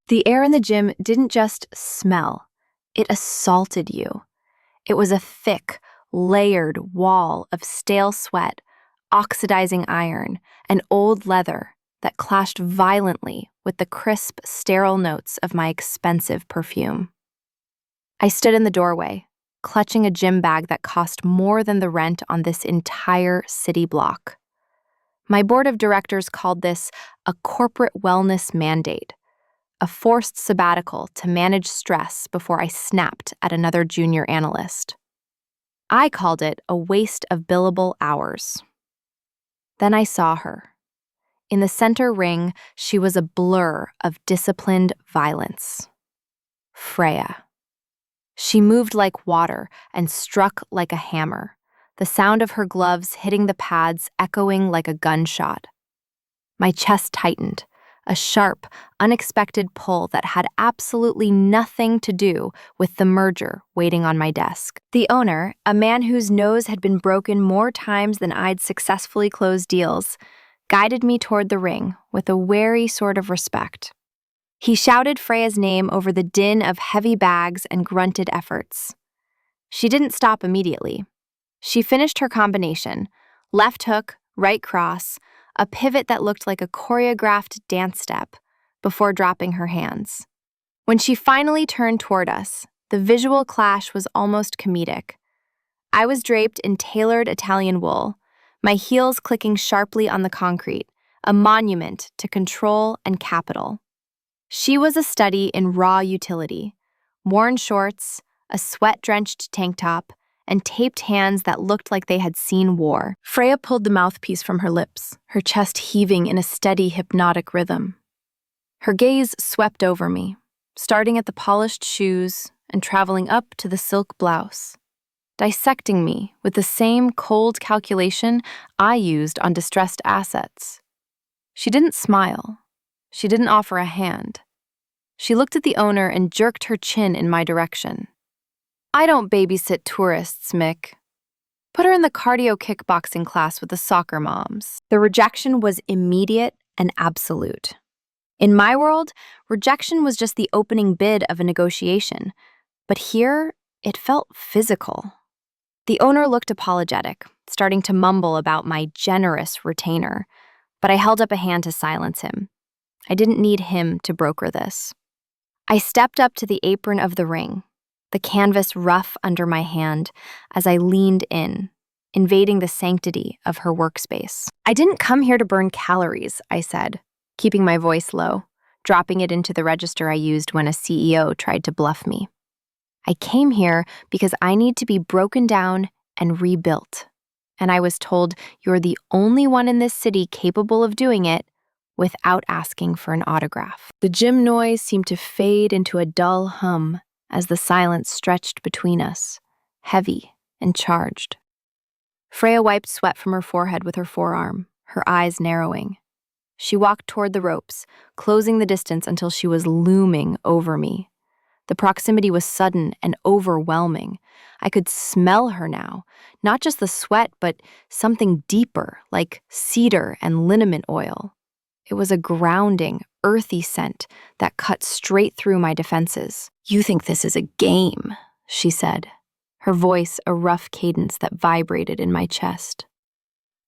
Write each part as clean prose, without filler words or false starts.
The air in the gym didn't just smell, it assaulted you. It was a thick, layered wall of stale sweat, oxidizing iron, and old leather that clashed violently with the crisp, sterile notes of my expensive perfume. I stood in the doorway, clutching a gym bag that cost more than the rent on this entire city block. My board of directors called this a corporate wellness mandate, a forced sabbatical to manage stress before I snapped at another junior analyst. I called it a waste of billable hours. Then I saw her. In the center ring, she was a blur of disciplined violence. Freya. She moved like water and struck like a hammer, the sound of her gloves hitting the pads echoing like a gunshot. My chest tightened, a sharp, unexpected pull that had absolutely nothing to do with the merger waiting on my desk. The owner, a man whose nose had been broken more times than I'd successfully closed deals, guided me toward the ring with a wary sort of respect. He shouted Freya's name over the din of heavy bags and grunted efforts. She didn't stop immediately. She finished her combination, left hook, right cross, a pivot that looked like a choreographed dance step, before dropping her hands. When she finally turned toward us, the visual clash was almost comedic. I was draped in tailored Italian wool, my heels clicking sharply on the concrete, a monument to control and capital. She was a study in raw utility, worn shorts, a sweat-drenched tank top, and taped hands that looked like they had seen war. Freya pulled the mouthpiece from her lips, her chest heaving in a steady, hypnotic rhythm. Her gaze swept over me, starting at the polished shoes and traveling up to the silk blouse, dissecting me with the same cold calculation I used on distressed assets. She didn't smile. She didn't offer a hand. She looked at the owner and jerked her chin in my direction. I don't babysit tourists, Mick. Put her in the cardio kickboxing class with the soccer moms. The rejection was immediate and absolute. In my world, rejection was just the opening bid of a negotiation, but here, it felt physical. The owner looked apologetic, starting to mumble about my generous retainer, but I held up a hand to silence him. I didn't need him to broker this. I stepped up to the apron of the ring, the canvas rough under my hand as I leaned in, invading the sanctity of her workspace. I didn't come here to burn calories, I said, keeping my voice low, dropping it into the register I used when a CEO tried to bluff me. I came here because I need to be broken down and rebuilt. And I was told you're the only one in this city capable of doing it without asking for an autograph. The gym noise seemed to fade into a dull hum as the silence stretched between us, heavy and charged. Freya wiped sweat from her forehead with her forearm, her eyes narrowing. She walked toward the ropes, closing the distance until she was looming over me. The proximity was sudden and overwhelming. I could smell her now, not just the sweat, but something deeper, like cedar and liniment oil. It was a grounding, earthy scent that cut straight through my defenses. "You think this is a game," she said, her voice a rough cadence that vibrated in my chest.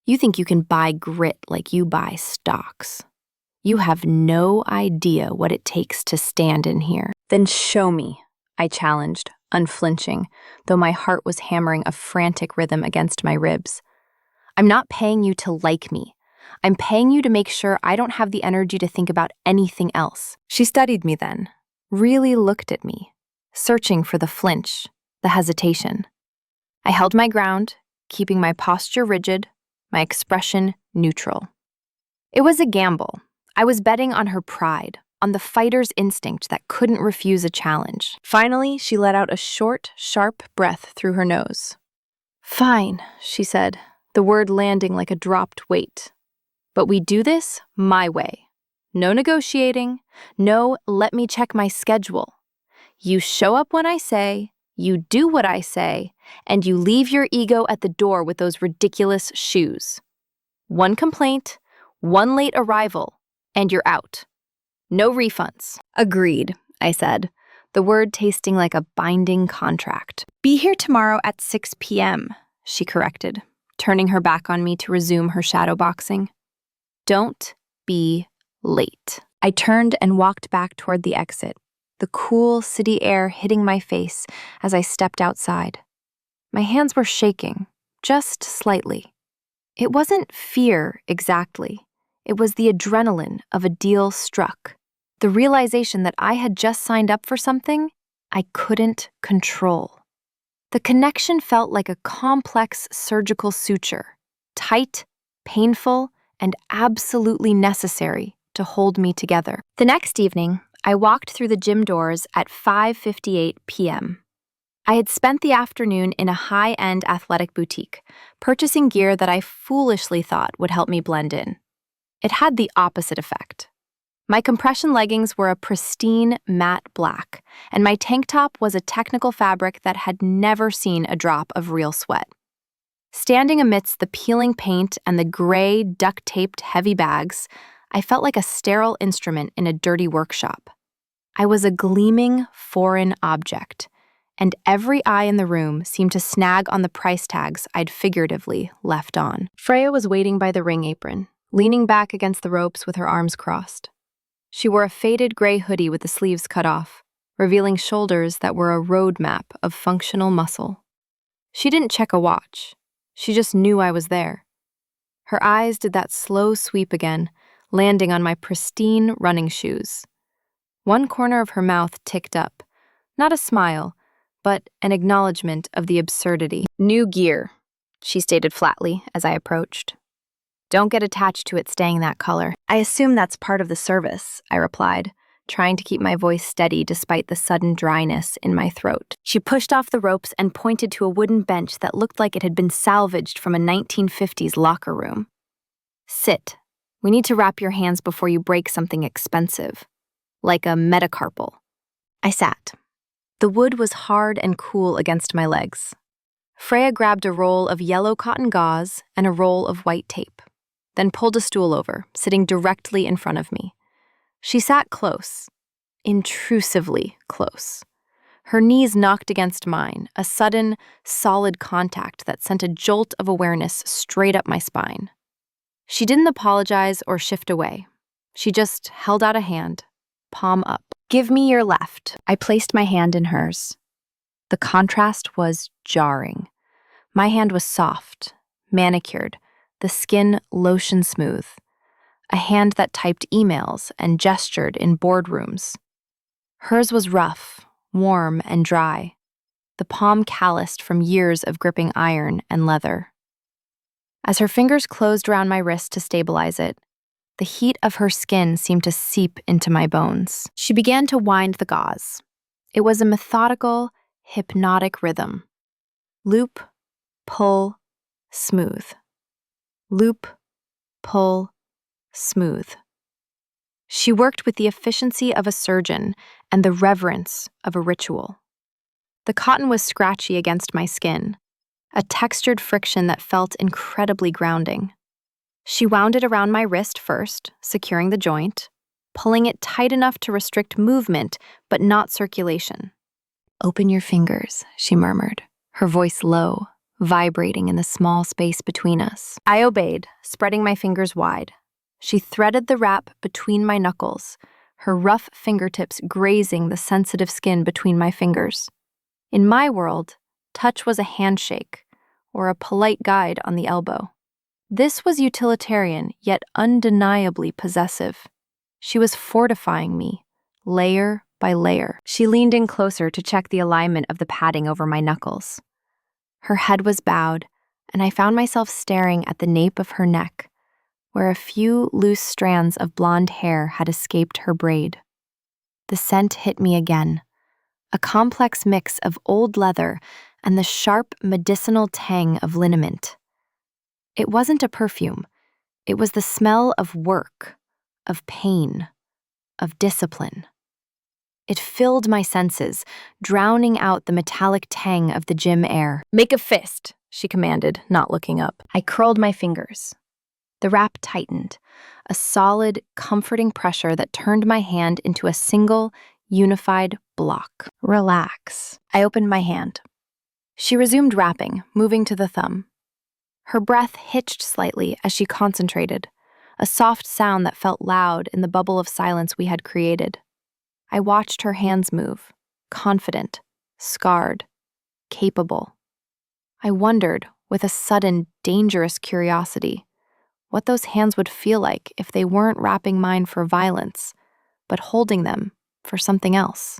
"You think you can buy grit like you buy stocks. You have no idea what it takes to stand in here." "Then show me," I challenged, unflinching, though my heart was hammering a frantic rhythm against my ribs. "I'm not paying you to like me. I'm paying you to make sure I don't have the energy to think about anything else." She studied me then, really looked at me, searching for the flinch, the hesitation. I held my ground, keeping my posture rigid, my expression neutral. It was a gamble. I was betting on her pride, on the fighter's instinct that couldn't refuse a challenge. Finally, she let out a short, sharp breath through her nose. "Fine," she said, the word landing like a dropped weight. "But we do this my way. No negotiating, no let me check my schedule. You show up when I say, you do what I say, and you leave your ego at the door with those ridiculous shoes. One complaint, one late arrival, and you're out. No refunds. Agreed, I said, the word tasting like a binding contract. Be here tomorrow at 6 p.m., she corrected, turning her back on me to resume her shadowboxing. Don't be late. I turned and walked back toward the exit, the cool city air hitting my face as I stepped outside. My hands were shaking, just slightly. It wasn't fear exactly. It was the adrenaline of a deal struck. The realization that I had just signed up for something I couldn't control. The connection felt like a complex surgical suture, tight, painful, and absolutely necessary to hold me together. The next evening, I walked through the gym doors at 5:58 p.m. I had spent the afternoon in a high-end athletic boutique, purchasing gear that I foolishly thought would help me blend in. It had the opposite effect. My compression leggings were a pristine matte black, and my tank top was a technical fabric that had never seen a drop of real sweat. Standing amidst the peeling paint and the gray, duct-taped heavy bags, I felt like a sterile instrument in a dirty workshop. I was a gleaming, foreign object, and every eye in the room seemed to snag on the price tags I'd figuratively left on. Freya was waiting by the ring apron, leaning back against the ropes with her arms crossed. She wore a faded gray hoodie with the sleeves cut off, revealing shoulders that were a roadmap of functional muscle. She didn't check a watch. She just knew I was there. Her eyes did that slow sweep again, landing on my pristine running shoes. One corner of her mouth ticked up, not a smile, but an acknowledgement of the absurdity. New gear, she stated flatly as I approached. Don't get attached to it staying that color. I assume that's part of the service, I replied, trying to keep my voice steady despite the sudden dryness in my throat. She pushed off the ropes and pointed to a wooden bench that looked like it had been salvaged from a 1950s locker room. Sit. We need to wrap your hands before you break something expensive, like a metacarpal. I sat. The wood was hard and cool against my legs. Freya grabbed a roll of yellow cotton gauze and a roll of white tape, then pulled a stool over, sitting directly in front of me. She sat close, intrusively close. Her knees knocked against mine, a sudden, solid contact that sent a jolt of awareness straight up my spine. She didn't apologize or shift away. She just held out a hand, palm up. Give me your left. I placed my hand in hers. The contrast was jarring. My hand was soft, manicured, the skin lotion smooth. A hand that typed emails and gestured in boardrooms. Hers was rough, warm, and dry, the palm calloused from years of gripping iron and leather. As her fingers closed around my wrist to stabilize it, the heat of her skin seemed to seep into my bones. She began to wind the gauze. It was a methodical, hypnotic rhythm. Loop, pull, smooth. Loop, pull, smooth. She worked with the efficiency of a surgeon and the reverence of a ritual. The cotton was scratchy against my skin, a textured friction that felt incredibly grounding. She wound it around my wrist first, securing the joint, pulling it tight enough to restrict movement, but not circulation. Open your fingers, she murmured, her voice low, vibrating in the small space between us. I obeyed, spreading my fingers wide. She threaded the wrap between my knuckles, her rough fingertips grazing the sensitive skin between my fingers. In my world, touch was a handshake or a polite guide on the elbow. This was utilitarian, yet undeniably possessive. She was fortifying me, layer by layer. She leaned in closer to check the alignment of the padding over my knuckles. Her head was bowed, and I found myself staring at the nape of her neck, where a few loose strands of blonde hair had escaped her braid. The scent hit me again, a complex mix of old leather and the sharp medicinal tang of liniment. It wasn't a perfume. It was the smell of work, of pain, of discipline. It filled my senses, drowning out the metallic tang of the gym air. Make a fist, she commanded, not looking up. I curled my fingers. The wrap tightened, a solid, comforting pressure that turned my hand into a single, unified block. Relax. I opened my hand. She resumed wrapping, moving to the thumb. Her breath hitched slightly as she concentrated, a soft sound that felt loud in the bubble of silence we had created. I watched her hands move, confident, scarred, capable. I wondered, with a sudden, dangerous curiosity, what those hands would feel like if they weren't wrapping mine for violence, but holding them for something else.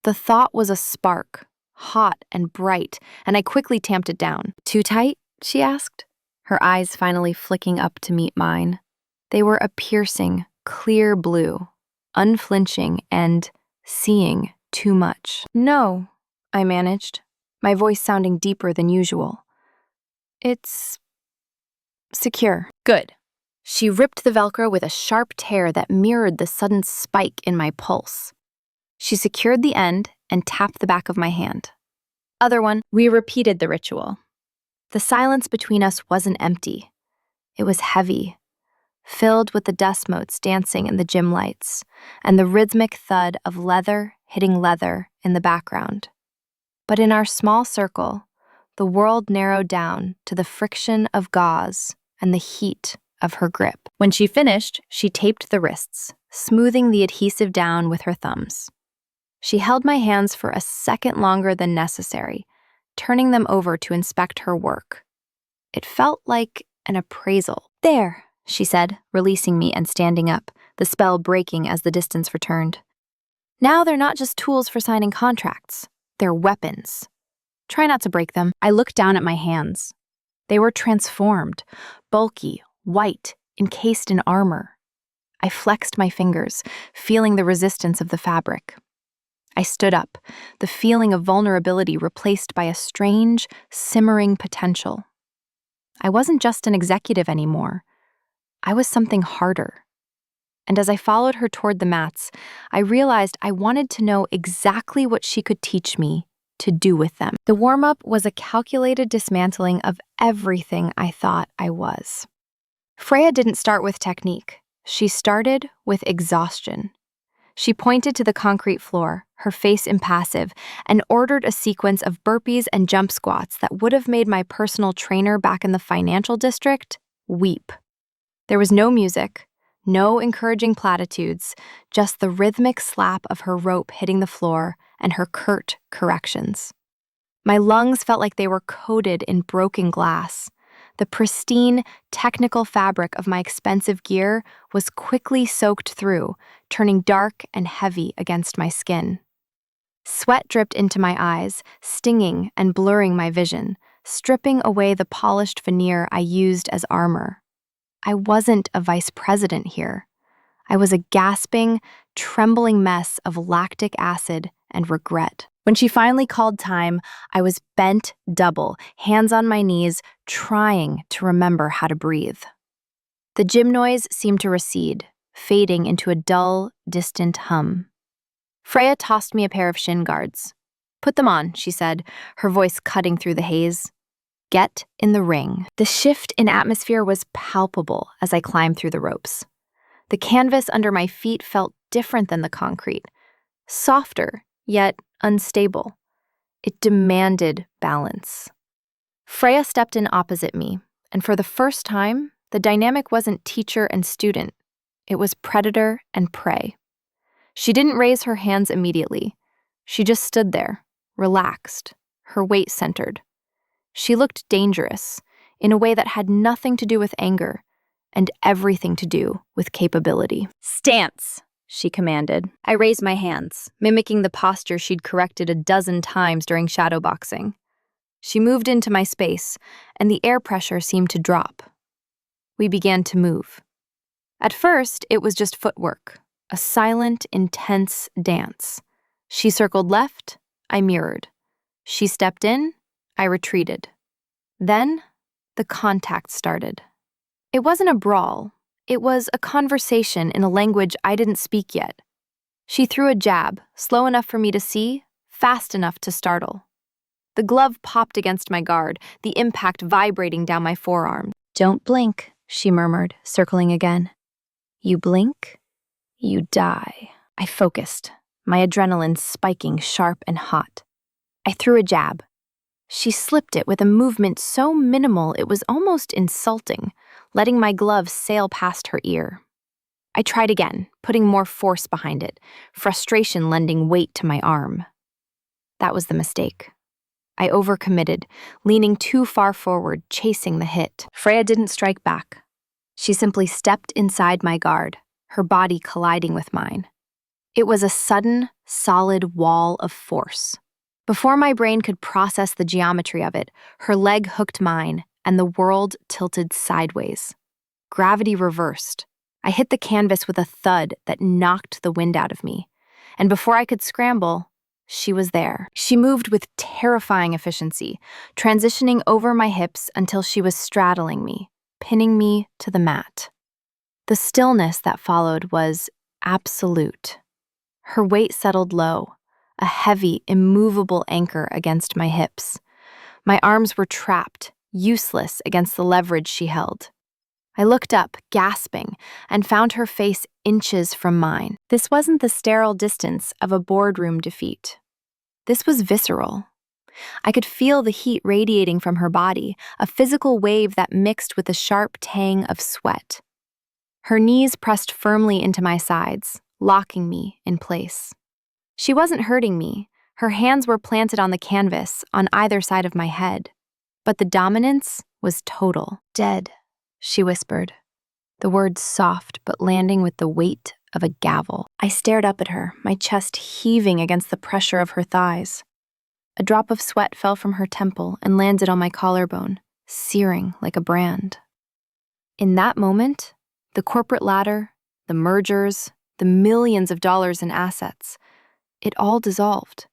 The thought was a spark, hot and bright, and I quickly tamped it down. "Too tight?" she asked, her eyes finally flicking up to meet mine. They were a piercing, clear blue, unflinching and seeing too much. "No," I managed, my voice sounding deeper than usual. "It's secure." "Good." She ripped the Velcro with a sharp tear that mirrored the sudden spike in my pulse. She secured the end and tapped the back of my hand. "Other one." We repeated the ritual. The silence between us wasn't empty. It was heavy, filled with the dust motes dancing in the gym lights and the rhythmic thud of leather hitting leather in the background. But in our small circle, the world narrowed down to the friction of gauze and the heat of her grip. When she finished, she taped the wrists, smoothing the adhesive down with her thumbs. She held my hands for a second longer than necessary, turning them over to inspect her work. It felt like an appraisal. "There," she said, releasing me and standing up, the spell breaking as the distance returned. "Now they're not just tools for signing contracts, they're weapons. Try not to break them." I looked down at my hands. They were transformed, bulky, white, encased in armor. I flexed my fingers, feeling the resistance of the fabric. I stood up, the feeling of vulnerability replaced by a strange, simmering potential. I wasn't just an executive anymore. I was something harder. And as I followed her toward the mats, I realized I wanted to know exactly what she could teach me to do with them. The warm-up was a calculated dismantling of everything I thought I was. Freya didn't start with technique. She started with exhaustion. She pointed to the concrete floor, her face impassive, and ordered a sequence of burpees and jump squats that would have made my personal trainer back in the financial district weep. There was no music, no encouraging platitudes, just the rhythmic slap of her rope hitting the floor and her curt corrections. My lungs felt like they were coated in broken glass. The pristine, technical fabric of my expensive gear was quickly soaked through, turning dark and heavy against my skin. Sweat dripped into my eyes, stinging and blurring my vision, stripping away the polished veneer I used as armor. I wasn't a vice president here. I was a gasping, trembling mess of lactic acid and regret. When she finally called time, I was bent double, hands on my knees, trying to remember how to breathe. The gym noise seemed to recede, fading into a dull, distant hum. Freya tossed me a pair of shin guards. "Put them on," she said, her voice cutting through the haze. "Get in the ring." The shift in atmosphere was palpable as I climbed through the ropes. The canvas under my feet felt different than the concrete, softer, yet unstable. It demanded balance. Freya stepped in opposite me, and for the first time, the dynamic wasn't teacher and student. It was predator and prey. She didn't raise her hands immediately. She just stood there, relaxed, her weight centered. She looked dangerous, in a way that had nothing to do with anger, and everything to do with capability. "Stance," she commanded. I raised my hands, mimicking the posture she'd corrected a dozen times during shadowboxing. She moved into my space, and the air pressure seemed to drop. We began to move. At first, it was just footwork, a silent, intense dance. She circled left, I mirrored. She stepped in, I retreated. Then, the contact started. It wasn't a brawl. It was a conversation in a language I didn't speak yet. She threw a jab, slow enough for me to see, fast enough to startle. The glove popped against my guard, the impact vibrating down my forearm. "Don't blink," she murmured, circling again. You blink, you die. I focused, my adrenaline spiking sharp and hot. I threw a jab. She slipped it with a movement so minimal it was almost insulting, letting my glove sail past her ear. I tried again, putting more force behind it, frustration lending weight to my arm. That was the mistake. I overcommitted, leaning too far forward, chasing the hit. Freya didn't strike back. She simply stepped inside my guard, her body colliding with mine. It was a sudden, solid wall of force. Before my brain could process the geometry of it, her leg hooked mine, and the world tilted sideways. Gravity reversed. I hit the canvas with a thud that knocked the wind out of me. And before I could scramble, she was there. She moved with terrifying efficiency, transitioning over my hips until she was straddling me, pinning me to the mat. The stillness that followed was absolute. Her weight settled low, a heavy, immovable anchor against my hips. My arms were trapped, useless against the leverage she held. I looked up, gasping, and found her face inches from mine. This wasn't the sterile distance of a boardroom defeat. This was visceral. I could feel the heat radiating from her body, a physical wave that mixed with a sharp tang of sweat. Her knees pressed firmly into my sides, locking me in place. She wasn't hurting me. Her hands were planted on the canvas on either side of my head. But the dominance was total. Dead, she whispered, the words soft but landing with the weight of a gavel. I stared up at her, my chest heaving against the pressure of her thighs. A drop of sweat fell from her temple and landed on my collarbone, searing like a brand. In that moment, the corporate ladder, the mergers, the millions of dollars in assets, it all dissolved.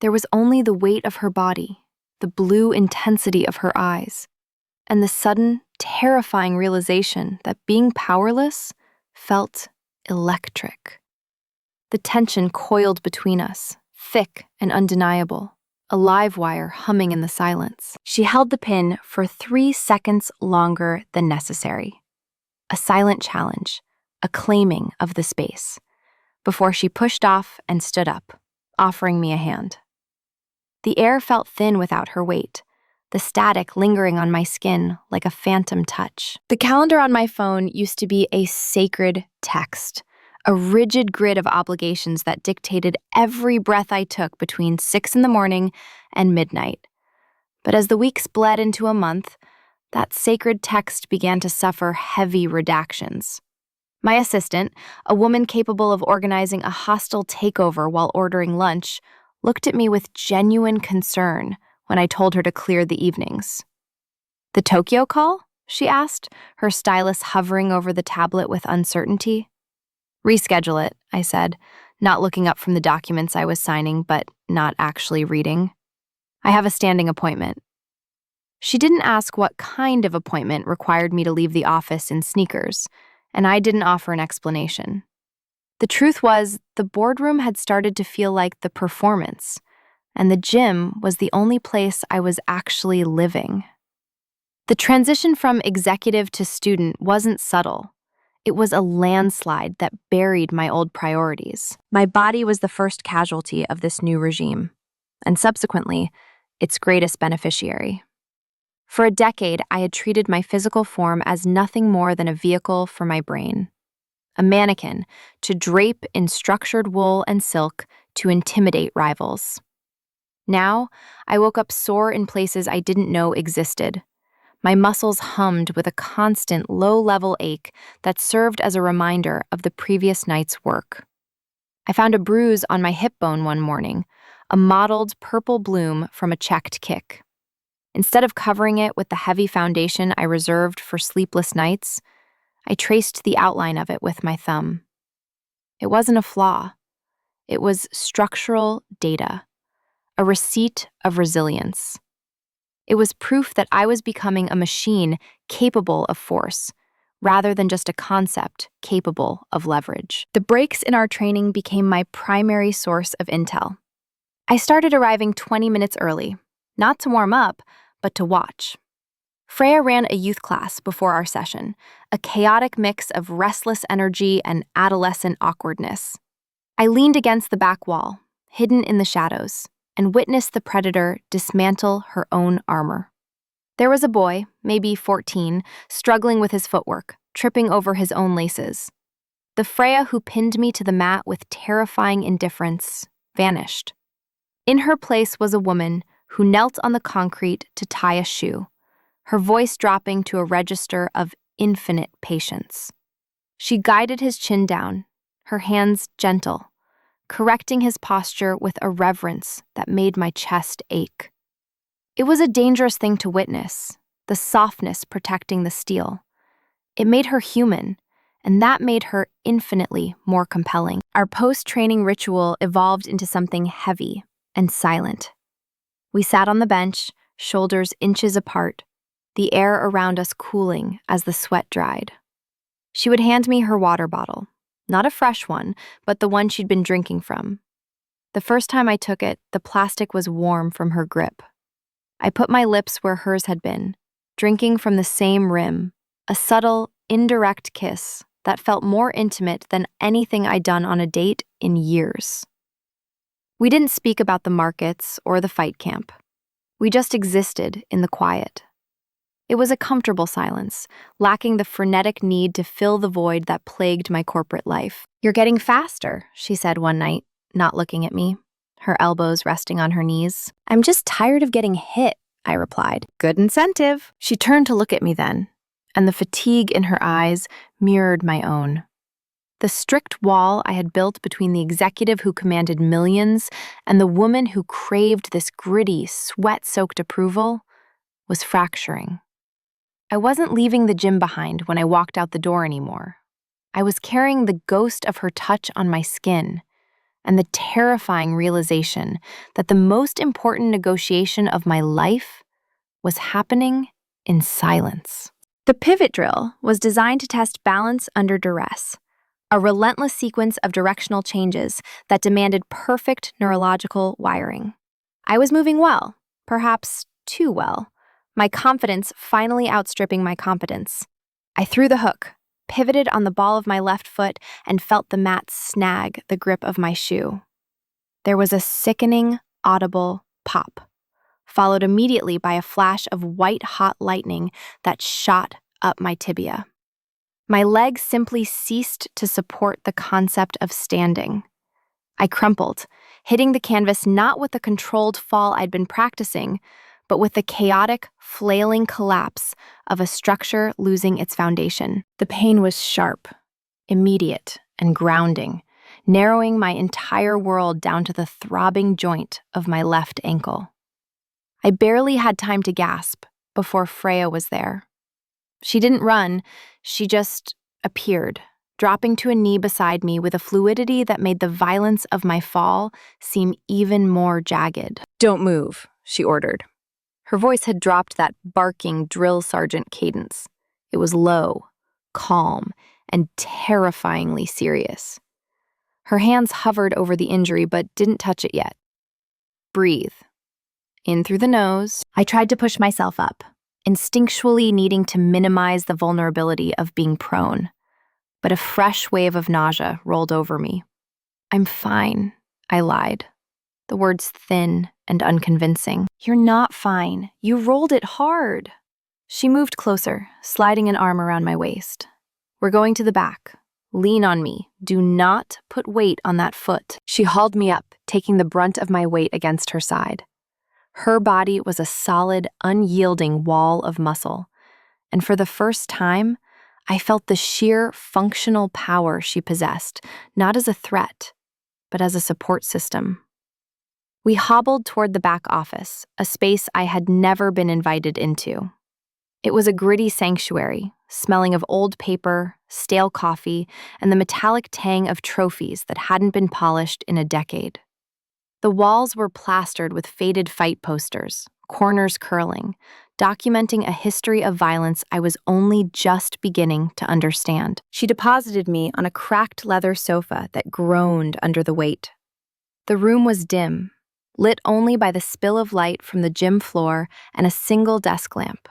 There was only the weight of her body, the blue intensity of her eyes, and the sudden, terrifying realization that being powerless felt electric. The tension coiled between us, thick and undeniable, a live wire humming in the silence. She held the pin for 3 seconds longer than necessary. A silent challenge, a claiming of the space, before she pushed off and stood up, offering me a hand. The air felt thin without her weight, the static lingering on my skin like a phantom touch. The calendar on my phone used to be a sacred text, a rigid grid of obligations that dictated every breath I took between 6 in the morning and midnight. But as the weeks bled into a month, that sacred text began to suffer heavy redactions. My assistant, a woman capable of organizing a hostile takeover while ordering lunch, looked at me with genuine concern when I told her to clear the evenings. "The Tokyo call?" she asked, her stylus hovering over the tablet with uncertainty. "Reschedule it," I said, not looking up from the documents I was signing but not actually reading. "I have a standing appointment." She didn't ask what kind of appointment required me to leave the office in sneakers, and I didn't offer an explanation. The truth was, the boardroom had started to feel like the performance, and the gym was the only place I was actually living. The transition from executive to student wasn't subtle. It was a landslide that buried my old priorities. My body was the first casualty of this new regime, and subsequently, its greatest beneficiary. For a decade, I had treated my physical form as nothing more than a vehicle for my brain. A mannequin to drape in structured wool and silk to intimidate rivals. Now, I woke up sore in places I didn't know existed. My muscles hummed with a constant low-level ache that served as a reminder of the previous night's work. I found a bruise on my hip bone one morning, a mottled purple bloom from a checked kick. Instead of covering it with the heavy foundation I reserved for sleepless nights, I traced the outline of it with my thumb. It wasn't a flaw. It was structural data, a receipt of resilience. It was proof that I was becoming a machine capable of force, rather than just a concept capable of leverage. The breaks in our training became my primary source of intel. I started arriving 20 minutes early, not to warm up, but to watch. Freya ran a youth class before our session, a chaotic mix of restless energy and adolescent awkwardness. I leaned against the back wall, hidden in the shadows, and witnessed the predator dismantle her own armor. There was a boy, maybe 14, struggling with his footwork, tripping over his own laces. The Freya who pinned me to the mat with terrifying indifference vanished. In her place was a woman who knelt on the concrete to tie a shoe, her voice dropping to a register of infinite patience. She guided his chin down, her hands gentle, correcting his posture with a reverence that made my chest ache. It was a dangerous thing to witness, the softness protecting the steel. It made her human, and that made her infinitely more compelling. Our post-training ritual evolved into something heavy and silent. We sat on the bench, shoulders inches apart, the air around us cooling as the sweat dried. She would hand me her water bottle, not a fresh one, but the one she'd been drinking from. The first time I took it, the plastic was warm from her grip. I put my lips where hers had been, drinking from the same rim, a subtle, indirect kiss that felt more intimate than anything I'd done on a date in years. We didn't speak about the markets or the fight camp. We just existed in the quiet. It was a comfortable silence, lacking the frenetic need to fill the void that plagued my corporate life. "You're getting faster," she said one night, not looking at me, her elbows resting on her knees. "I'm just tired of getting hit," I replied. "Good incentive." She turned to look at me then, and the fatigue in her eyes mirrored my own. The strict wall I had built between the executive who commanded millions and the woman who craved this gritty, sweat-soaked approval was fracturing. I wasn't leaving the gym behind when I walked out the door anymore. I was carrying the ghost of her touch on my skin and the terrifying realization that the most important negotiation of my life was happening in silence. The pivot drill was designed to test balance under duress, a relentless sequence of directional changes that demanded perfect neurological wiring. I was moving well, perhaps too well, my confidence finally outstripping my competence. I threw the hook, pivoted on the ball of my left foot, and felt the mat snag the grip of my shoe. There was a sickening, audible pop, followed immediately by a flash of white-hot lightning that shot up my tibia. My leg simply ceased to support the concept of standing. I crumpled, hitting the canvas not with the controlled fall I'd been practicing, but with the chaotic, flailing collapse of a structure losing its foundation. The pain was sharp, immediate, and grounding, narrowing my entire world down to the throbbing joint of my left ankle. I barely had time to gasp before Freya was there. She didn't run, she just appeared, dropping to a knee beside me with a fluidity that made the violence of my fall seem even more jagged. "Don't move," she ordered. Her voice had dropped that barking drill sergeant cadence. It was low, calm, and terrifyingly serious. Her hands hovered over the injury but didn't touch it yet. "Breathe. In through the nose." I tried to push myself up, instinctually needing to minimize the vulnerability of being prone. But a fresh wave of nausea rolled over me. "I'm fine," I lied, the words thin and unconvincing. "You're not fine. You rolled it hard." She moved closer, sliding an arm around my waist. "We're going to the back. Lean on me. Do not put weight on that foot." She hauled me up, taking the brunt of my weight against her side. Her body was a solid, unyielding wall of muscle, and for the first time, I felt the sheer functional power she possessed, not as a threat, but as a support system. We hobbled toward the back office, a space I had never been invited into. It was a gritty sanctuary, smelling of old paper, stale coffee, and the metallic tang of trophies that hadn't been polished in a decade. The walls were plastered with faded fight posters, corners curling, documenting a history of violence I was only just beginning to understand. She deposited me on a cracked leather sofa that groaned under the weight. The room was dim, lit only by the spill of light from the gym floor and a single desk lamp.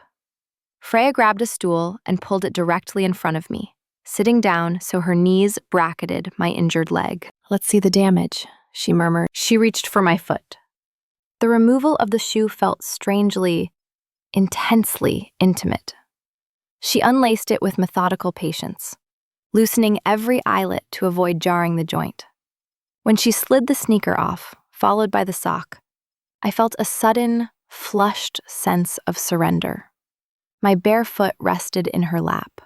Freya grabbed a stool and pulled it directly in front of me, sitting down so her knees bracketed my injured leg. "Let's see the damage," she murmured. She reached for my foot. The removal of the shoe felt strangely, intensely intimate. She unlaced it with methodical patience, loosening every eyelet to avoid jarring the joint. When she slid the sneaker off, followed by the sock, I felt a sudden, flushed sense of surrender. My bare foot rested in her lap,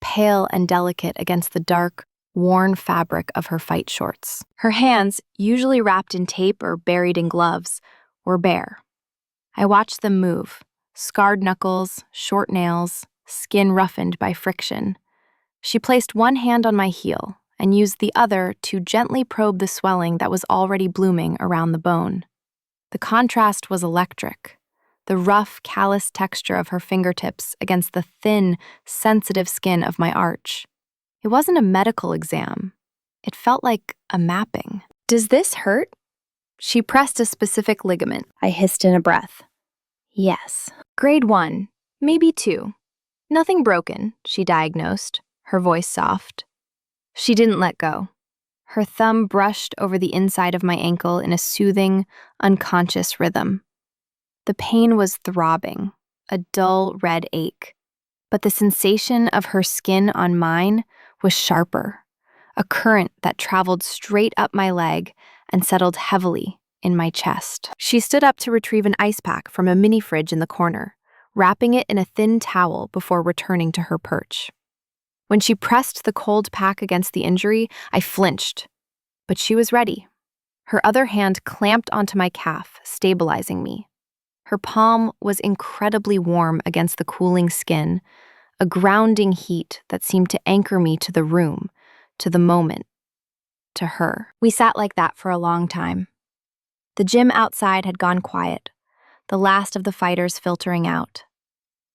pale and delicate against the dark, worn fabric of her fight shorts. Her hands, usually wrapped in tape or buried in gloves, were bare. I watched them move, scarred knuckles, short nails, skin roughened by friction. She placed one hand on my heel and used the other to gently probe the swelling that was already blooming around the bone. The contrast was electric. The rough, callous texture of her fingertips against the thin, sensitive skin of my arch. It wasn't a medical exam. It felt like a mapping. "Does this hurt?" She pressed a specific ligament. I hissed in a breath. "Yes. Grade 1, maybe 2. Nothing broken," she diagnosed, her voice soft. She didn't let go. Her thumb brushed over the inside of my ankle in a soothing, unconscious rhythm. The pain was throbbing, a dull red ache, but the sensation of her skin on mine was sharper, a current that traveled straight up my leg and settled heavily in my chest. She stood up to retrieve an ice pack from a mini fridge in the corner, wrapping it in a thin towel before returning to her perch. When she pressed the cold pack against the injury, I flinched, but she was ready. Her other hand clamped onto my calf, stabilizing me. Her palm was incredibly warm against the cooling skin, a grounding heat that seemed to anchor me to the room, to the moment, to her. We sat like that for a long time. The gym outside had gone quiet, the last of the fighters filtering out.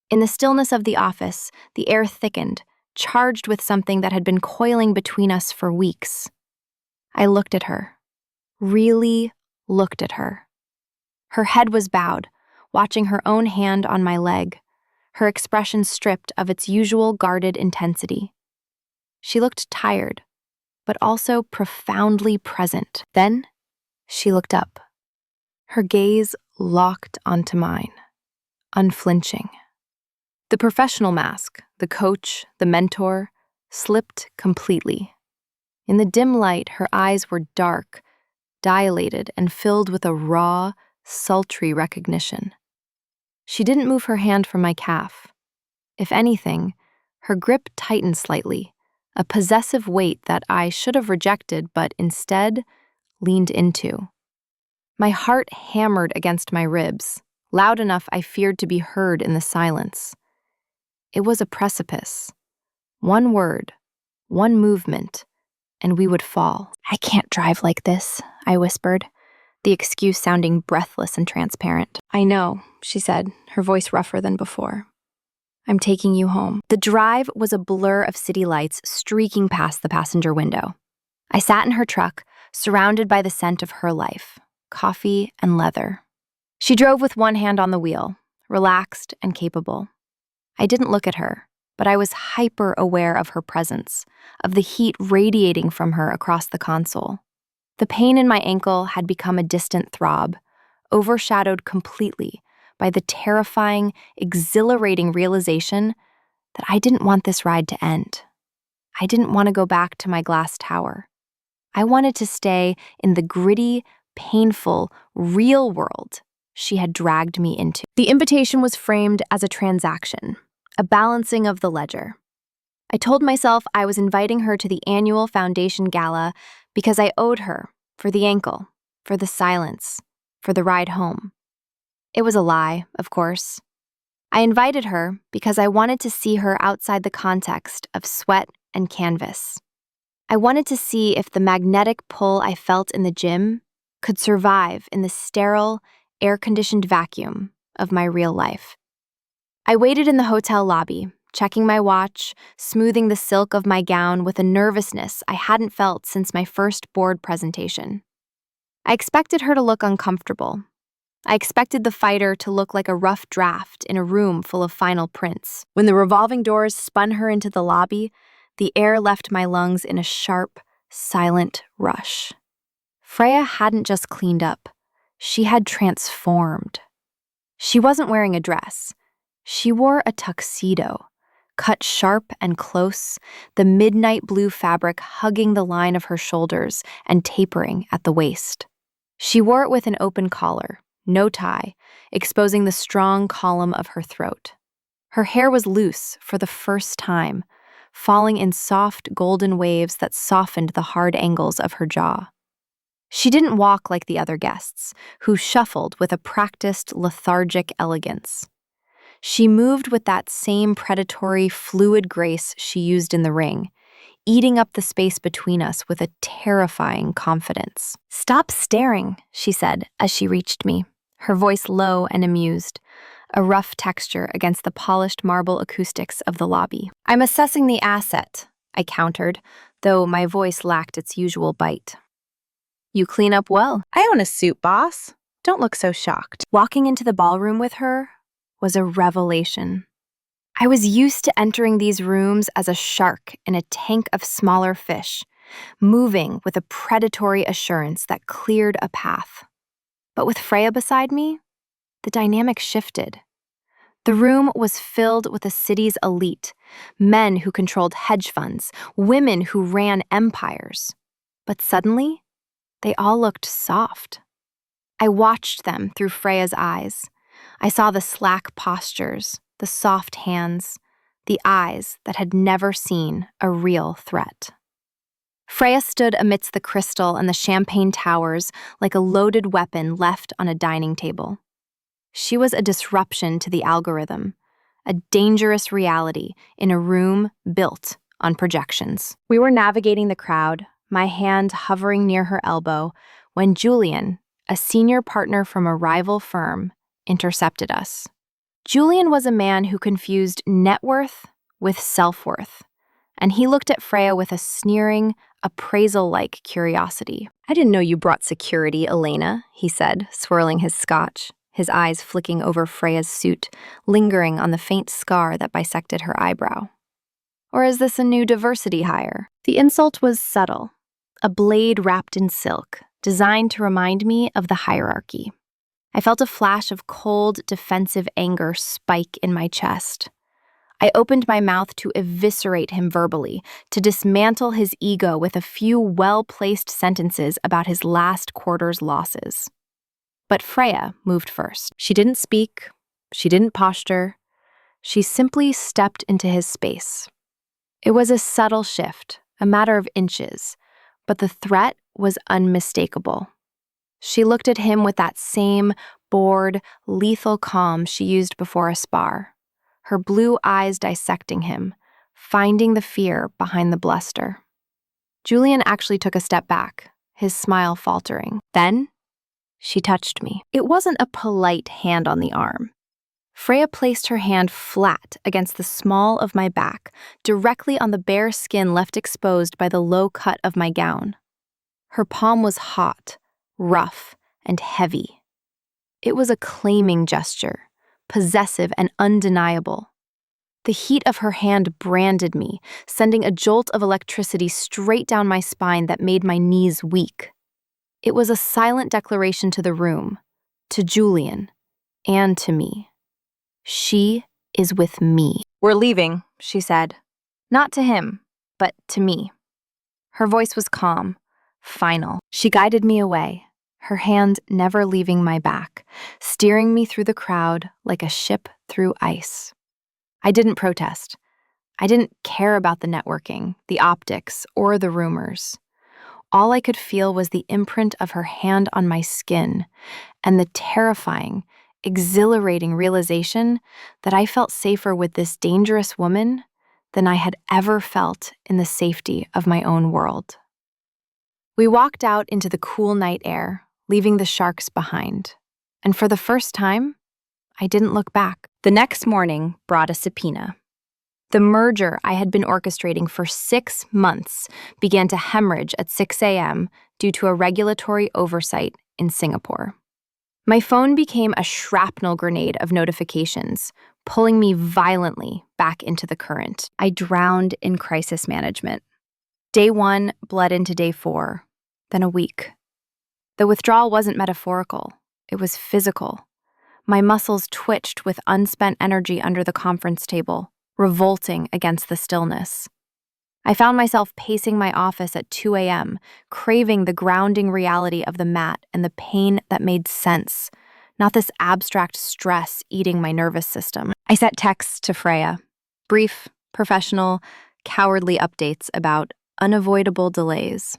In the stillness of the office, the air thickened, charged with something that had been coiling between us for weeks. I looked at her, really looked at her. Her head was bowed, watching her own hand on my leg, her expression stripped of its usual guarded intensity. She looked tired, but also profoundly present. Then, she looked up. Her gaze locked onto mine, unflinching. The professional mask, the coach, the mentor, slipped completely. In the dim light, her eyes were dark, dilated, and filled with a raw, sultry recognition. She didn't move her hand from my calf. If anything, her grip tightened slightly, a possessive weight that I should have rejected but instead leaned into. My heart hammered against my ribs, loud enough I feared to be heard in the silence. It was a precipice. One word, one movement, and we would fall. "I can't drive like this," I whispered, the excuse sounding breathless and transparent. "I know," she said, her voice rougher than before. "I'm taking you home." The drive was a blur of city lights streaking past the passenger window. I sat in her truck, surrounded by the scent of her life, coffee and leather. She drove with one hand on the wheel, relaxed and capable. I didn't look at her, but I was hyper-aware of her presence, of the heat radiating from her across the console. The pain in my ankle had become a distant throb, overshadowed completely by the terrifying, exhilarating realization that I didn't want this ride to end. I didn't want to go back to my glass tower. I wanted to stay in the gritty, painful, real world she had dragged me into. The invitation was framed as a transaction, a balancing of the ledger. I told myself I was inviting her to the annual foundation gala because I owed her for the ankle, for the silence, for the ride home. It was a lie, of course. I invited her because I wanted to see her outside the context of sweat and canvas. I wanted to see if the magnetic pull I felt in the gym could survive in the sterile, air-conditioned vacuum of my real life. I waited in the hotel lobby, checking my watch, smoothing the silk of my gown with a nervousness I hadn't felt since my first board presentation. I expected her to look uncomfortable. I expected the fighter to look like a rough draft in a room full of final prints. When the revolving doors spun her into the lobby, the air left my lungs in a sharp, silent rush. Freya hadn't just cleaned up. She had transformed. She wasn't wearing a dress. She wore a tuxedo, cut sharp and close, the midnight blue fabric hugging the line of her shoulders and tapering at the waist. She wore it with an open collar, no tie, exposing the strong column of her throat. Her hair was loose for the first time, falling in soft golden waves that softened the hard angles of her jaw. She didn't walk like the other guests, who shuffled with a practiced, lethargic elegance. She moved with that same predatory, fluid grace she used in the ring, eating up the space between us with a terrifying confidence. "Stop staring," she said as she reached me, her voice low and amused, a rough texture against the polished marble acoustics of the lobby. "I'm assessing the asset," I countered, though my voice lacked its usual bite. "You clean up well." "I own a suit, boss. Don't look so shocked." Walking into the ballroom with her was a revelation. I was used to entering these rooms as a shark in a tank of smaller fish, moving with a predatory assurance that cleared a path. But with Freya beside me, the dynamic shifted. The room was filled with the city's elite, men who controlled hedge funds, women who ran empires. But suddenly, they all looked soft. I watched them through Freya's eyes. I saw the slack postures, the soft hands, the eyes that had never seen a real threat. Freya stood amidst the crystal and the champagne towers like a loaded weapon left on a dining table. She was a disruption to the algorithm, a dangerous reality in a room built on projections. We were navigating the crowd, my hand hovering near her elbow, when Julian, a senior partner from a rival firm, intercepted us. Julian was a man who confused net worth with self-worth, and he looked at Freya with a sneering, appraisal-like curiosity. "I didn't know you brought security, Elena," he said, swirling his scotch, his eyes flicking over Freya's suit, lingering on the faint scar that bisected her eyebrow. "Or is this a new diversity hire?" The insult was subtle, a blade wrapped in silk, designed to remind me of the hierarchy. I felt a flash of cold, defensive anger spike in my chest. I opened my mouth to eviscerate him verbally, to dismantle his ego with a few well-placed sentences about his last quarter's losses. But Freya moved first. She didn't speak, she didn't posture, she simply stepped into his space. It was a subtle shift, a matter of inches, but the threat was unmistakable. She looked at him with that same bored, lethal calm she used before a spar, her blue eyes dissecting him, finding the fear behind the bluster. Julian actually took a step back, his smile faltering. Then, she touched me. It wasn't a polite hand on the arm. Freya placed her hand flat against the small of my back, directly on the bare skin left exposed by the low cut of my gown. Her palm was hot, rough, and heavy. It was a claiming gesture, possessive and undeniable. The heat of her hand branded me, sending a jolt of electricity straight down my spine that made my knees weak. It was a silent declaration to the room, to Julian, and to me. She is with me. "We're leaving," she said. Not to him, but to me. Her voice was calm, final. She guided me away, her hand never leaving my back, steering me through the crowd like a ship through ice. I didn't protest. I didn't care about the networking, the optics, or the rumors. All I could feel was the imprint of her hand on my skin and the terrifying, exhilarating realization that I felt safer with this dangerous woman than I had ever felt in the safety of my own world. We walked out into the cool night air, leaving the sharks behind. And for the first time, I didn't look back. The next morning brought a subpoena. The merger I had been orchestrating for 6 months began to hemorrhage at 6 a.m. due to a regulatory oversight in Singapore. My phone became a shrapnel grenade of notifications, pulling me violently back into the current. I drowned in crisis management. Day 1 bled into day 4, then a week. The withdrawal wasn't metaphorical, it was physical. My muscles twitched with unspent energy under the conference table, revolting against the stillness. I found myself pacing my office at 2 a.m., craving the grounding reality of the mat and the pain that made sense, not this abstract stress eating my nervous system. I sent texts to Freya, brief, professional, cowardly updates about unavoidable delays.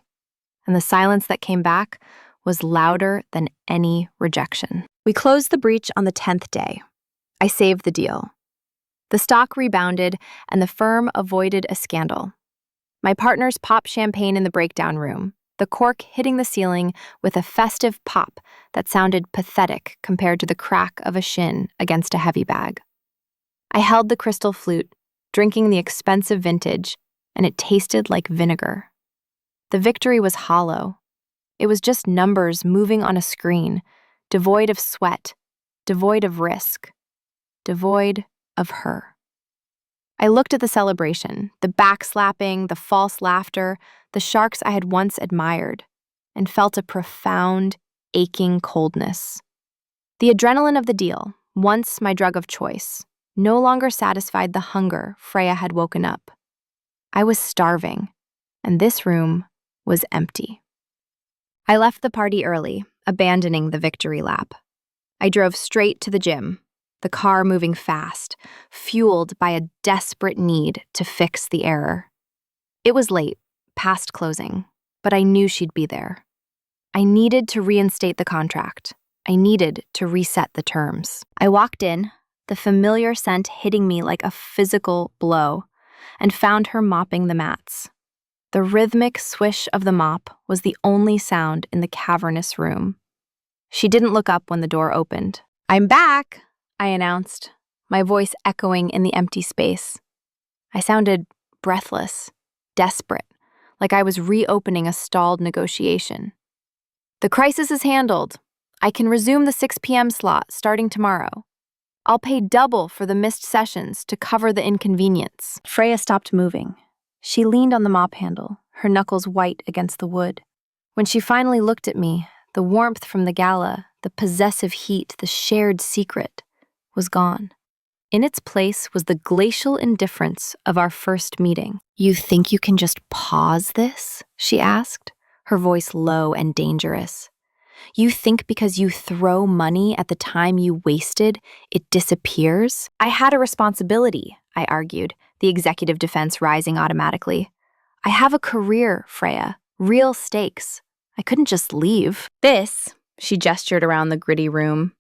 And the silence that came back was louder than any rejection. We closed the breach on the 10th day. I saved the deal. The stock rebounded, and the firm avoided a scandal. My partners popped champagne in the breakdown room, the cork hitting the ceiling with a festive pop that sounded pathetic compared to the crack of a shin against a heavy bag. I held the crystal flute, drinking the expensive vintage, and it tasted like vinegar. The victory was hollow. It was just numbers moving on a screen, devoid of sweat, devoid of risk, devoid of her. I looked at the celebration, the backslapping, the false laughter, the sharks I had once admired, and felt a profound, aching coldness. The adrenaline of the deal, once my drug of choice, no longer satisfied the hunger Freya had woken up. I was starving, and this room was empty. I left the party early, abandoning the victory lap. I drove straight to the gym, the car moving fast, fueled by a desperate need to fix the error. It was late, past closing, but I knew she'd be there. I needed to reinstate the contract. I needed to reset the terms. I walked in, the familiar scent hitting me like a physical blow, and found her mopping the mats. The rhythmic swish of the mop was the only sound in the cavernous room. She didn't look up when the door opened. "I'm back," I announced, my voice echoing in the empty space. I sounded breathless, desperate, like I was reopening a stalled negotiation. "The crisis is handled. I can resume the 6 p.m. slot starting tomorrow. I'll pay double for the missed sessions to cover the inconvenience." Freya stopped moving. She leaned on the mop handle, her knuckles white against the wood. When she finally looked at me, the warmth from the gala, the possessive heat, the shared secret, was gone. In its place was the glacial indifference of our first meeting. "You think you can just pause this?" she asked, her voice low and dangerous. "You think because you throw money at the time you wasted, it disappears?" "I had a responsibility," I argued, the executive defense rising automatically. "I have a career, Freya, real stakes. I couldn't just leave." "This," she gestured around the gritty room,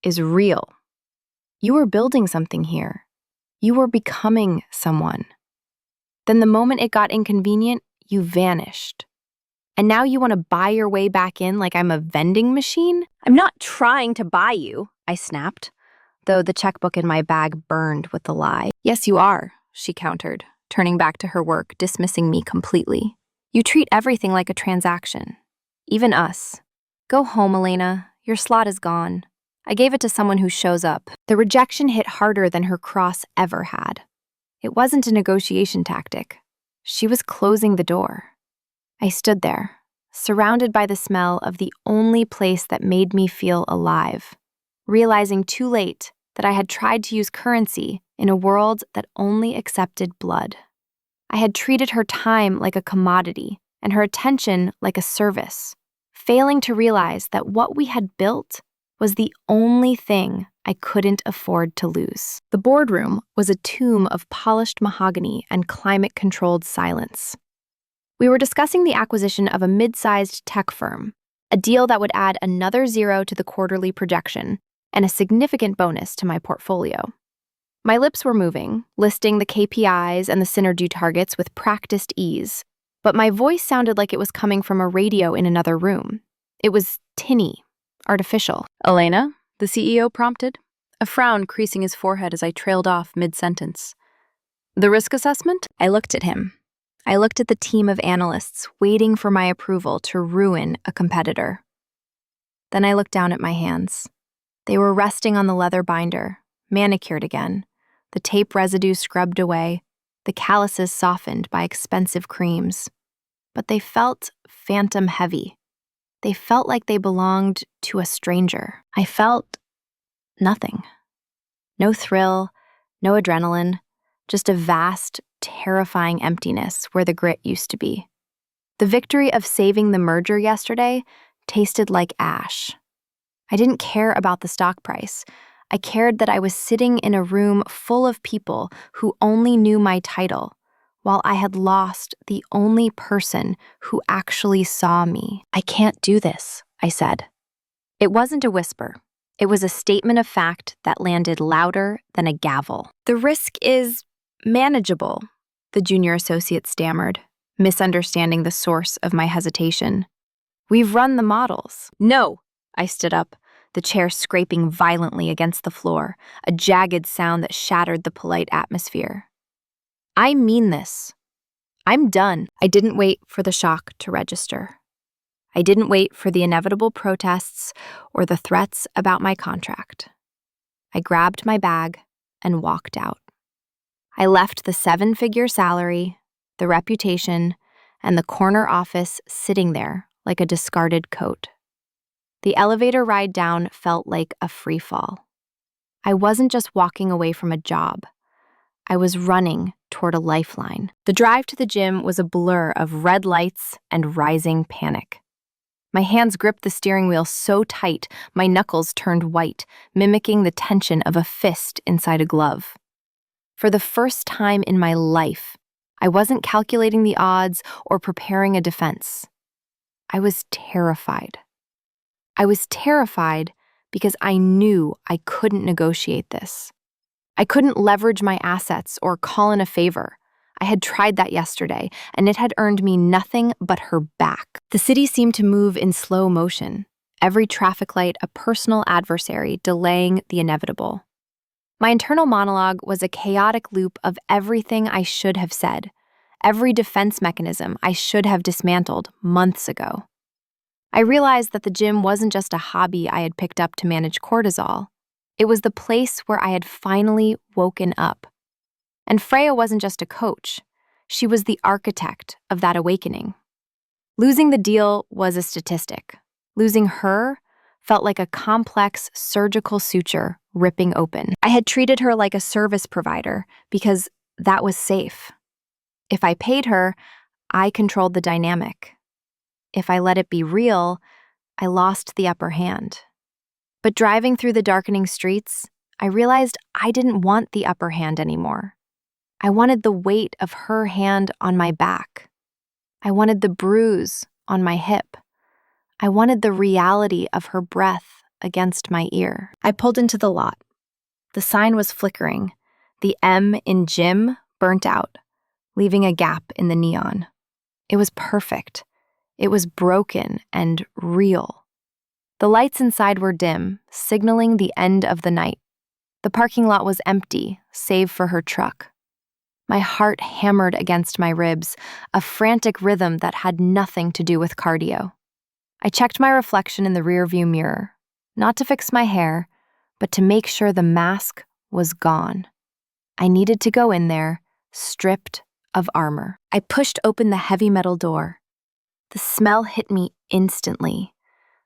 "is real. You were building something here. You were becoming someone. Then the moment it got inconvenient, you vanished. And now you want to buy your way back in like I'm a vending machine?" "I'm not trying to buy you," I snapped, though the checkbook in my bag burned with the lie. "Yes, you are," she countered, turning back to her work, dismissing me completely. "You treat everything like a transaction. Even us. Go home, Elena. Your slot is gone. I gave it to someone who shows up." The rejection hit harder than her cross ever had. It wasn't a negotiation tactic. She was closing the door. I stood there, surrounded by the smell of the only place that made me feel alive, realizing too late that I had tried to use currency in a world that only accepted blood. I had treated her time like a commodity and her attention like a service, failing to realize that what we had built was the only thing I couldn't afford to lose. The boardroom was a tomb of polished mahogany and climate-controlled silence. We were discussing the acquisition of a mid-sized tech firm, a deal that would add another 0 to the quarterly projection and a significant bonus to my portfolio. My lips were moving, listing the KPIs and the synergy targets with practiced ease, but my voice sounded like it was coming from a radio in another room. It was tinny, artificial. "Elena?" the CEO prompted, a frown creasing his forehead as I trailed off mid-sentence. "The risk assessment?" I looked at him. I looked at the team of analysts waiting for my approval to ruin a competitor. Then I looked down at my hands. They were resting on the leather binder, manicured again, the tape residue scrubbed away, the calluses softened by expensive creams. But they felt phantom heavy. They felt like they belonged to a stranger. I felt nothing. No thrill, no adrenaline, just a vast, terrifying emptiness where the grit used to be. The victory of saving the merger yesterday tasted like ash. I didn't care about the stock price. I cared that I was sitting in a room full of people who only knew my title, while I had lost the only person who actually saw me. "I can't do this," I said. It wasn't a whisper. It was a statement of fact that landed louder than a gavel. "The risk is manageable," the junior associate stammered, misunderstanding the source of my hesitation. "We've run the models." "No," I stood up, the chair scraping violently against the floor, a jagged sound that shattered the polite atmosphere. "I mean this. I'm done." I didn't wait for the shock to register. I didn't wait for the inevitable protests or the threats about my contract. I grabbed my bag and walked out. I left the 7-figure salary, the reputation, and the corner office sitting there like a discarded coat. The elevator ride down felt like a free fall. I wasn't just walking away from a job. I was running toward a lifeline. The drive to the gym was a blur of red lights and rising panic. My hands gripped the steering wheel so tight, my knuckles turned white, mimicking the tension of a fist inside a glove. For the first time in my life, I wasn't calculating the odds or preparing a defense. I was terrified. I was terrified because I knew I couldn't negotiate this. I couldn't leverage my assets or call in a favor. I had tried that yesterday, and it had earned me nothing but her back. The city seemed to move in slow motion, every traffic light a personal adversary delaying the inevitable. My internal monologue was a chaotic loop of everything I should have said, every defense mechanism I should have dismantled months ago. I realized that the gym wasn't just a hobby I had picked up to manage cortisol. It was the place where I had finally woken up. And Freya wasn't just a coach. She was the architect of that awakening. Losing the deal was a statistic. Losing her felt like a complex surgical suture ripping open. I had treated her like a service provider because that was safe. If I paid her, I controlled the dynamic. If I let it be real, I lost the upper hand. But driving through the darkening streets, I realized I didn't want the upper hand anymore. I wanted the weight of her hand on my back. I wanted the bruise on my hip. I wanted the reality of her breath against my ear. I pulled into the lot. The sign was flickering. The M in gym burnt out, leaving a gap in the neon. It was perfect. It was broken and real. The lights inside were dim, signaling the end of the night. The parking lot was empty, save for her truck. My heart hammered against my ribs, a frantic rhythm that had nothing to do with cardio. I checked my reflection in the rearview mirror, not to fix my hair, but to make sure the mask was gone. I needed to go in there, stripped of armor. I pushed open the heavy metal door. The smell hit me instantly,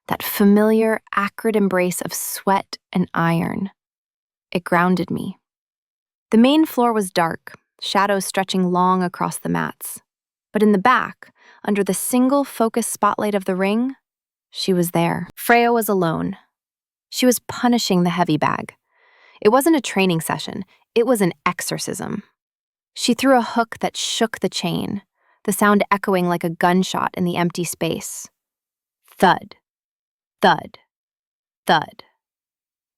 that familiar, acrid embrace of sweat and iron. It grounded me. The main floor was dark, shadows stretching long across the mats. But in the back, under the single focus spotlight of the ring, she was there. Freya was alone. She was punishing the heavy bag. It wasn't a training session, it was an exorcism. She threw a hook that shook the chain, the sound echoing like a gunshot in the empty space. Thud, thud, thud.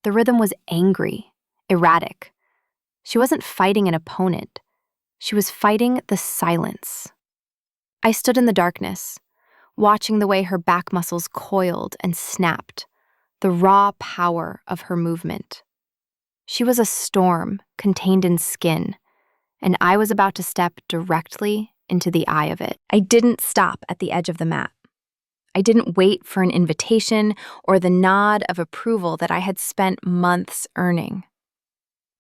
The rhythm was angry, erratic. She wasn't fighting an opponent. She was fighting the silence. I stood in the darkness, watching the way her back muscles coiled and snapped, the raw power of her movement. She was a storm contained in skin, and I was about to step directly into the eye of it. I didn't stop at the edge of the mat. I didn't wait for an invitation or the nod of approval that I had spent months earning.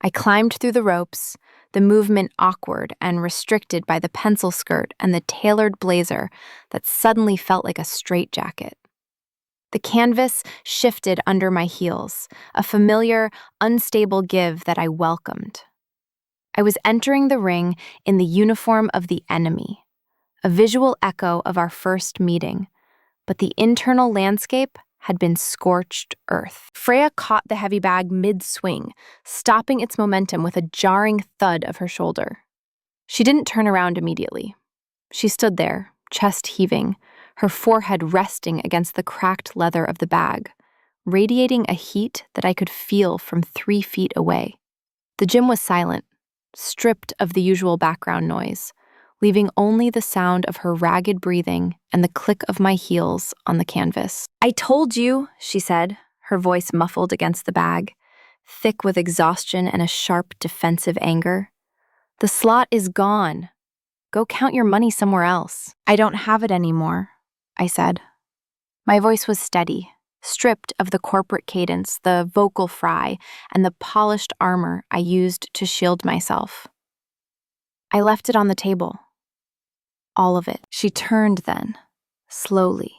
I climbed through the ropes, the movement awkward and restricted by the pencil skirt and the tailored blazer that suddenly felt like a straitjacket. The canvas shifted under my heels, a familiar, unstable give that I welcomed. I was entering the ring in the uniform of the enemy, a visual echo of our first meeting, but the internal landscape had been scorched earth. Freya caught the heavy bag mid-swing, stopping its momentum with a jarring thud of her shoulder. She didn't turn around immediately. She stood there, chest heaving, her forehead resting against the cracked leather of the bag, radiating a heat that I could feel from 3 feet away. The gym was silent, stripped of the usual background noise, leaving only the sound of her ragged breathing and the click of my heels on the canvas. "I told you," she said, her voice muffled against the bag, thick with exhaustion and a sharp defensive anger. "The slot is gone. Go count your money somewhere else." "I don't have it anymore," I said. My voice was steady, stripped of the corporate cadence, the vocal fry, and the polished armor I used to shield myself. "I left it on the table. All of it." She turned then, slowly.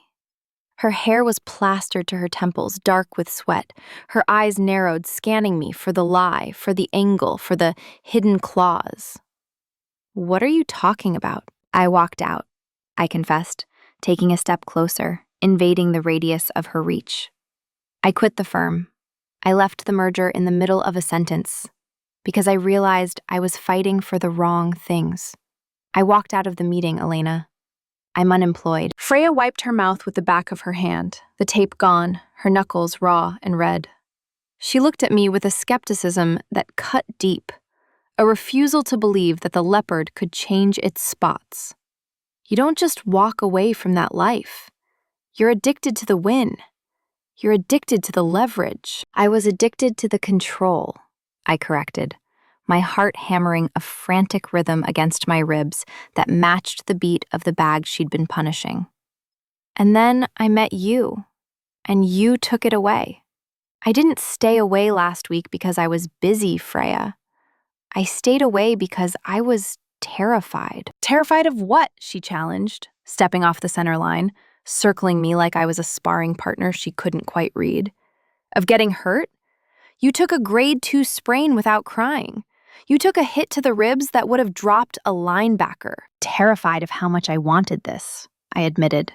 Her hair was plastered to her temples, dark with sweat. Her eyes narrowed, scanning me for the lie, for the angle, for the hidden claws. "What are you talking about?" "I walked out," I confessed, taking a step closer, invading the radius of her reach. "I quit the firm. I left the merger in the middle of a sentence because I realized I was fighting for the wrong things. I walked out of the meeting, Elena. I'm unemployed." Freya wiped her mouth with the back of her hand, the tape gone, her knuckles raw and red. She looked at me with a skepticism that cut deep, a refusal to believe that the leopard could change its spots. "You don't just walk away from that life. You're addicted to the win. You're addicted to the leverage." "I was addicted to the control," I corrected, my heart hammering a frantic rhythm against my ribs that matched the beat of the bag she'd been punishing. "And then I met you, and you took it away. I didn't stay away last week because I was busy, Freya. I stayed away because I was terrified." "Terrified of what?" she challenged, stepping off the center line, circling me like I was a sparring partner she couldn't quite read. "Of getting hurt? You took a grade 2 sprain without crying. You took a hit to the ribs that would have dropped a linebacker." "Terrified of how much I wanted this," I admitted,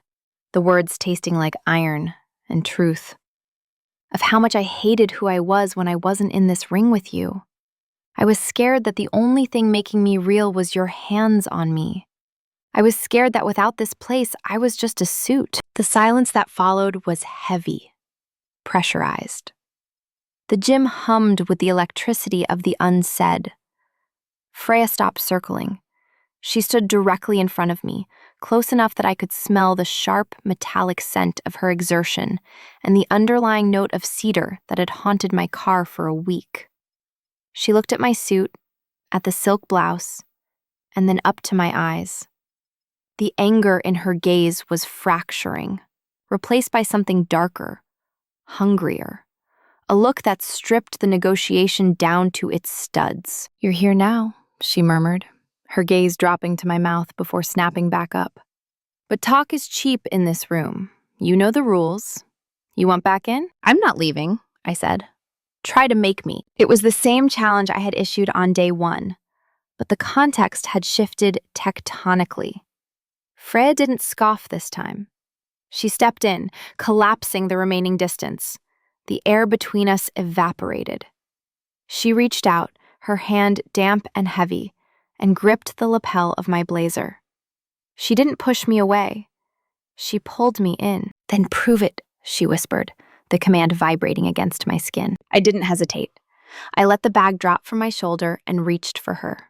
the words tasting like iron and truth. "Of how much I hated who I was when I wasn't in this ring with you. I was scared that the only thing making me real was your hands on me. I was scared that without this place, I was just a suit." The silence that followed was heavy, pressurized. The gym hummed with the electricity of the unsaid. Freya stopped circling. She stood directly in front of me, close enough that I could smell the sharp, metallic scent of her exertion and the underlying note of cedar that had haunted my car for a week. She looked at my suit, at the silk blouse, and then up to my eyes. The anger in her gaze was fracturing, replaced by something darker, hungrier. A look that stripped the negotiation down to its studs. "You're here now," she murmured, her gaze dropping to my mouth before snapping back up. "But talk is cheap in this room. You know the rules. You want back in?" "I'm not leaving," I said. "Try to make me." It was the same challenge I had issued on day 1, but the context had shifted tectonically. Freya didn't scoff this time. She stepped in, collapsing the remaining distance. The air between us evaporated. She reached out, her hand damp and heavy, and gripped the lapel of my blazer. She didn't push me away. She pulled me in. "Then prove it," she whispered, the command vibrating against my skin. I didn't hesitate. I let the bag drop from my shoulder and reached for her.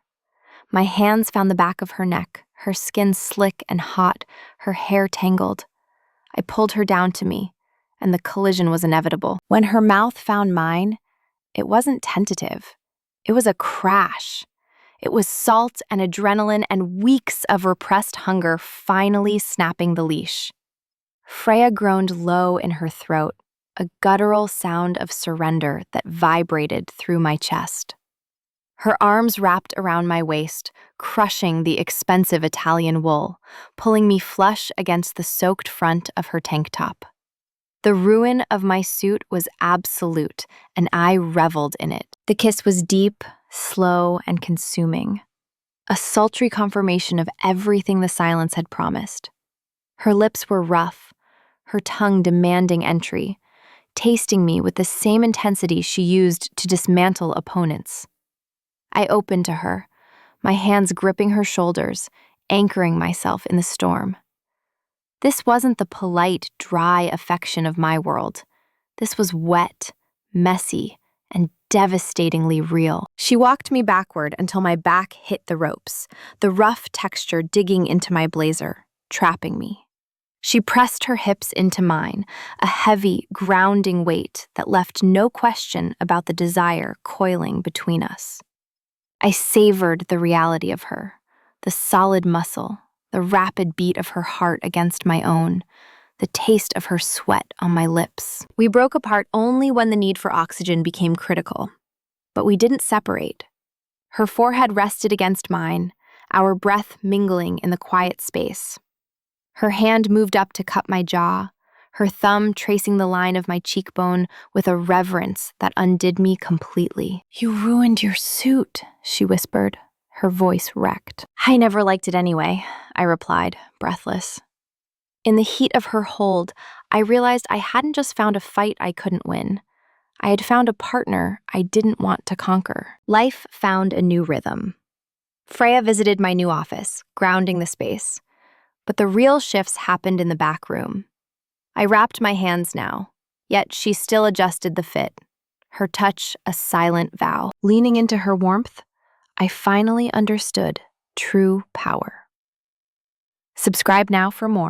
My hands found the back of her neck, her skin slick and hot, her hair tangled. I pulled her down to me, and the collision was inevitable. When her mouth found mine, it wasn't tentative. It was a crash. It was salt and adrenaline and weeks of repressed hunger finally snapping the leash. Freya groaned low in her throat, a guttural sound of surrender that vibrated through my chest. Her arms wrapped around my waist, crushing the expensive Italian wool, pulling me flush against the soaked front of her tank top. The ruin of my suit was absolute, and I reveled in it. The kiss was deep, slow, and consuming, a sultry confirmation of everything the silence had promised. Her lips were rough, her tongue demanding entry, tasting me with the same intensity she used to dismantle opponents. I opened to her, my hands gripping her shoulders, anchoring myself in the storm. This wasn't the polite, dry affection of my world. This was wet, messy, and devastatingly real. She walked me backward until my back hit the ropes, the rough texture digging into my blazer, trapping me. She pressed her hips into mine, a heavy, grounding weight that left no question about the desire coiling between us. I savored the reality of her, the solid muscle, the rapid beat of her heart against my own, the taste of her sweat on my lips. We broke apart only when the need for oxygen became critical, but we didn't separate. Her forehead rested against mine, our breath mingling in the quiet space. Her hand moved up to cup my jaw, her thumb tracing the line of my cheekbone with a reverence that undid me completely. "You ruined your suit," she whispered, her voice wrecked. "I never liked it anyway," I replied, breathless. In the heat of her hold, I realized I hadn't just found a fight I couldn't win. I had found a partner I didn't want to conquer. Life found a new rhythm. Freya visited my new office, grounding the space. But the real shifts happened in the back room. I wrapped my hands now, yet she still adjusted the fit, her touch a silent vow. Leaning into her warmth, I finally understood true power. Subscribe now for more.